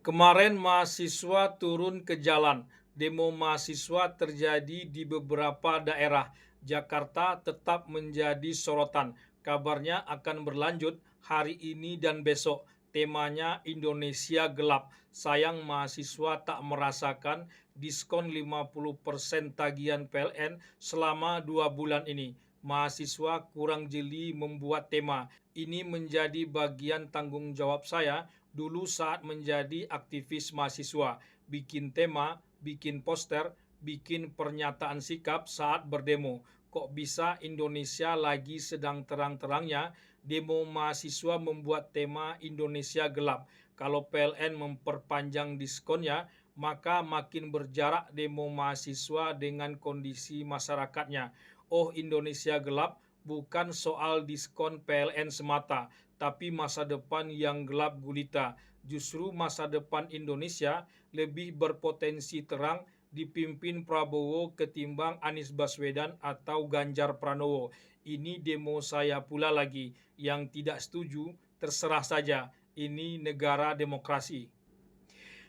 Kemarin mahasiswa turun ke jalan. Demo mahasiswa terjadi di beberapa daerah. Jakarta tetap menjadi sorotan. Kabarnya akan berlanjut hari ini dan besok. Temanya Indonesia Gelap. Sayang mahasiswa tak merasakan diskon 50% tagihan PLN selama 2 bulan ini. Mahasiswa kurang jeli membuat tema. Ini menjadi bagian tanggung jawab saya dulu saat menjadi aktivis mahasiswa, bikin tema, bikin poster, bikin pernyataan sikap saat berdemo. Kok bisa Indonesia lagi sedang terang-terangnya demo mahasiswa membuat tema Indonesia Gelap? Kalau PLN memperpanjang diskonnya, maka makin berjarak demo mahasiswa dengan kondisi masyarakatnya. Oh, Indonesia Gelap bukan soal diskon PLN semata, tapi masa depan yang gelap gulita. Justru masa depan Indonesia lebih berpotensi terang dipimpin Prabowo ketimbang Anies Baswedan atau Ganjar Pranowo. Ini demo saya pula lagi. Yang tidak setuju, terserah saja. Ini negara demokrasi.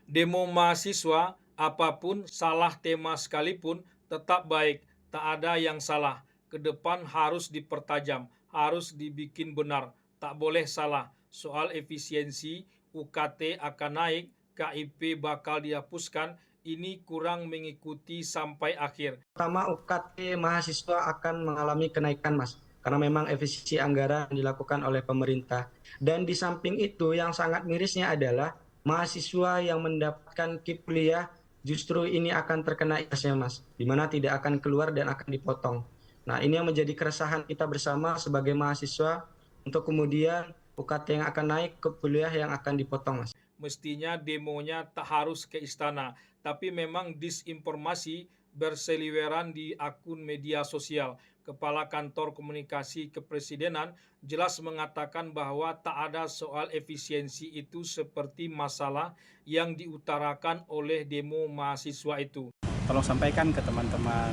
Demo mahasiswa, apapun salah tema sekalipun, tetap baik. Tak ada yang salah. Ke depan harus dipertajam, harus dibikin benar. Tak boleh salah. Soal efisiensi, UKT akan naik, KIP bakal dihapuskan, ini kurang mengikuti sampai akhir. Pertama, UKT mahasiswa akan mengalami kenaikan, Mas, karena memang efisiensi anggaran yang dilakukan oleh pemerintah. Dan di samping itu, yang sangat mirisnya adalah mahasiswa yang mendapatkan KIP kuliah justru ini akan terkena imbasnya, Mas, di mana tidak akan keluar dan akan dipotong. Nah, ini yang menjadi keresahan kita bersama sebagai mahasiswa untuk kemudian UKT yang akan naik ke kuliah yang akan dipotong, Mas. Mestinya demonya tak harus ke istana, tapi memang disinformasi berseliweran di akun media sosial. Kepala Kantor Komunikasi Kepresidenan jelas mengatakan bahwa tak ada soal efisiensi itu seperti masalah yang diutarakan oleh demo mahasiswa itu. Tolong sampaikan ke teman-teman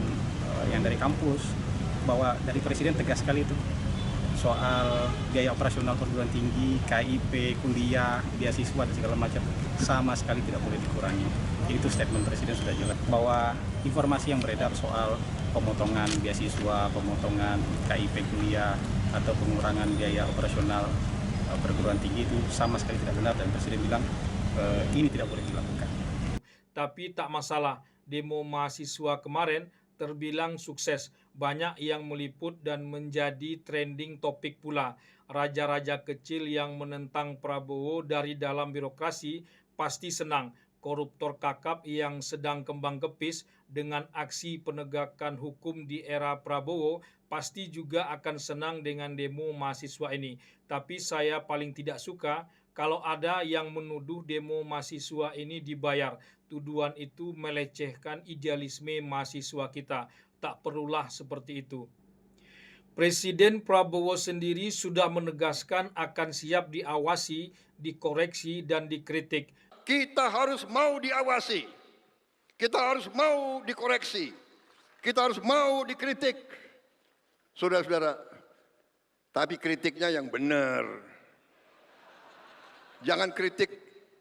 yang dari kampus bahwa dari Presiden tegas sekali itu soal biaya operasional perguruan tinggi, KIP, kuliah, beasiswa dan segala macam sama sekali tidak boleh dikurangi. Itu statement Presiden sudah jelas bahwa informasi yang beredar soal pemotongan beasiswa, pemotongan KIP kuliah atau pengurangan biaya operasional perguruan tinggi itu sama sekali tidak benar dan Presiden bilang ini tidak boleh dilakukan. Tapi tak masalah, demo mahasiswa kemarin terbilang sukses. Banyak yang meliput dan menjadi trending topik pula. Raja-raja kecil yang menentang Prabowo dari dalam birokrasi pasti senang. Koruptor kakap yang sedang kembang kepis dengan aksi penegakan hukum di era Prabowo pasti juga akan senang dengan demo mahasiswa ini. Tapi saya paling tidak suka kalau ada yang menuduh demo mahasiswa ini dibayar. Tuduhan itu melecehkan idealisme mahasiswa kita. Tak perlulah seperti itu. Presiden Prabowo sendiri sudah menegaskan akan siap diawasi, dikoreksi, dan dikritik. Kita harus mau diawasi, kita harus mau dikoreksi, kita harus mau dikritik. Saudara-saudara, tapi kritiknya yang benar. Jangan kritik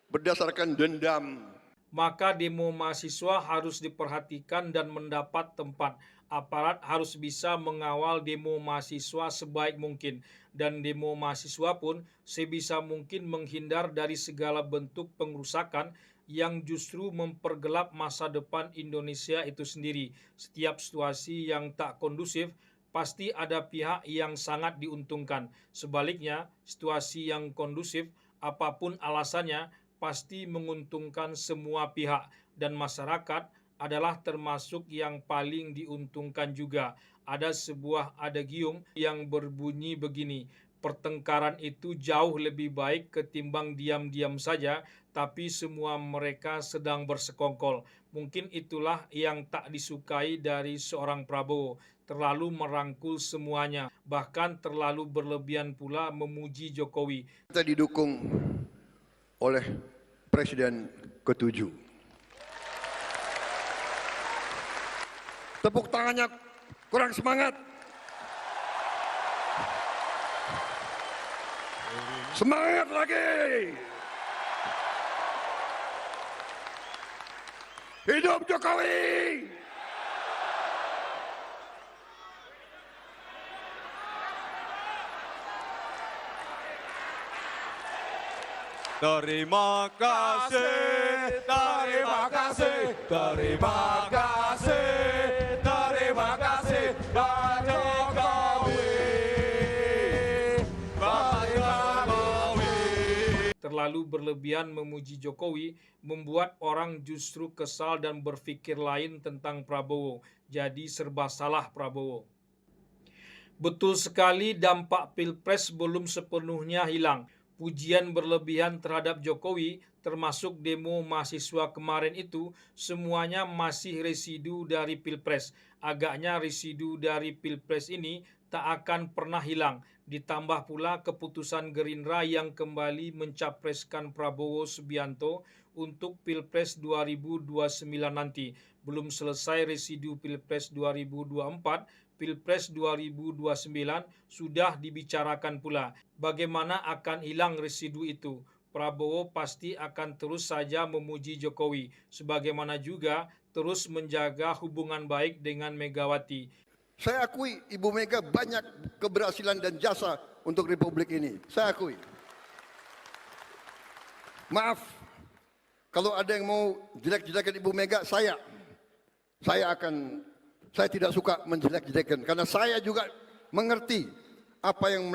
berdasarkan dendam. Maka demo mahasiswa harus diperhatikan dan mendapat tempat. Aparat harus bisa mengawal demo mahasiswa sebaik mungkin. Dan demo mahasiswa pun sebisa mungkin menghindar dari segala bentuk pengerusakan yang justru mempergelap masa depan Indonesia itu sendiri. Setiap situasi yang tak kondusif pasti ada pihak yang sangat diuntungkan. Sebaliknya, situasi yang kondusif, apapun alasannya, pasti menguntungkan semua pihak dan masyarakat adalah termasuk yang paling diuntungkan juga. Ada sebuah adagium yang berbunyi begini, pertengkaran itu jauh lebih baik ketimbang diam-diam saja, tapi semua mereka sedang bersekongkol. Mungkin itulah yang tak disukai dari seorang Prabowo, terlalu merangkul semuanya, bahkan terlalu berlebihan pula memuji Jokowi. Kita didukung oleh Presiden ke-7. Tepuk tangannya kurang semangat. Semangat lagi. Hidup Jokowi! Terima kasih, terima kasih, terima kasih, terima kasih, Pak Jokowi, Pak Jokowi. Terlalu berlebihan memuji Jokowi membuat orang justru kesal dan berpikir lain tentang Prabowo. Jadi serba salah Prabowo. Betul sekali, dampak Pilpres belum sepenuhnya hilang. Pujian berlebihan terhadap Jokowi, termasuk demo mahasiswa kemarin itu, semuanya masih residu dari Pilpres. Agaknya residu dari Pilpres ini tak akan pernah hilang. Ditambah pula keputusan Gerindra yang kembali mencapreskan Prabowo Subianto untuk Pilpres 2029 nanti. Belum selesai residu Pilpres 2024, Pilpres 2029 sudah dibicarakan pula. Bagaimana akan hilang residu itu? Prabowo pasti akan terus saja memuji Jokowi, sebagaimana juga terus menjaga hubungan baik dengan Megawati. Saya akui Ibu Mega banyak keberhasilan dan jasa untuk Republik ini. Saya akui. Maaf, kalau ada yang mau jelek-jelekan Ibu Mega, saya tidak suka menjelek-jelekan. Karena saya juga mengerti apa yang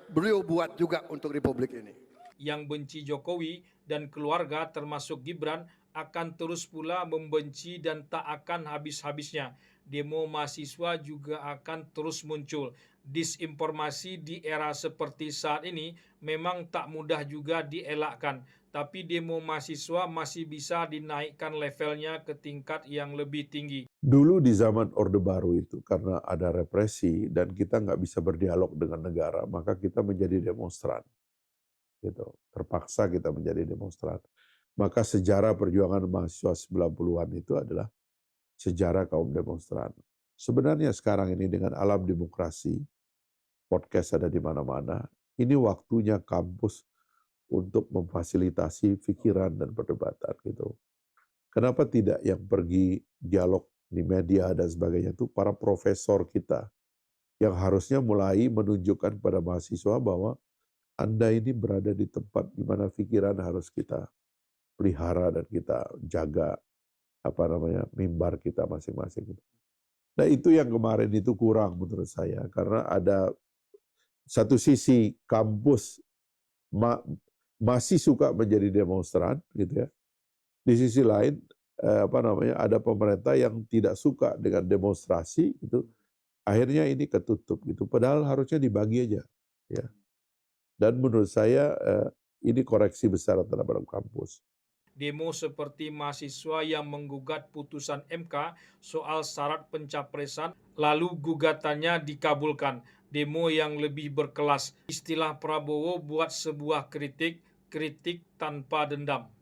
beliau buat juga untuk Republik ini. Yang benci Jokowi dan keluarga termasuk Gibran akan terus pula membenci dan tak akan habis-habisnya. Demo mahasiswa juga akan terus muncul. Disinformasi di era seperti saat ini memang tak mudah juga dielakkan. Tapi demo mahasiswa masih bisa dinaikkan levelnya ke tingkat yang lebih tinggi. Dulu di zaman Orde Baru itu, karena ada represi dan kita nggak bisa berdialog dengan negara, maka kita menjadi demonstran. Gitu. Terpaksa kita menjadi demonstran. Maka sejarah perjuangan mahasiswa 90-an itu adalah sejarah kaum demonstran. Sebenarnya sekarang ini dengan alam demokrasi, podcast ada di mana-mana, ini waktunya kampus untuk memfasilitasi pikiran dan perdebatan gitu. Kenapa tidak yang pergi dialog di media dan sebagainya itu para profesor kita yang harusnya mulai menunjukkan kepada mahasiswa bahwa Anda ini berada di tempat di mana pikiran harus kita pelihara dan kita jaga mimbar kita masing-masing. Nah itu yang kemarin itu kurang menurut saya karena ada satu sisi kampus masih suka menjadi demonstran gitu ya. Di sisi lain ada pemerintah yang tidak suka dengan demonstrasi gitu. Akhirnya ini ketutup gitu. Padahal harusnya dibagi aja ya. Dan menurut saya ini koreksi besar terhadap kampus. Demo seperti mahasiswa yang menggugat putusan MK soal syarat pencapresan, lalu gugatannya dikabulkan. Demo yang lebih berkelas. Istilah Prabowo buat sebuah kritik tanpa dendam.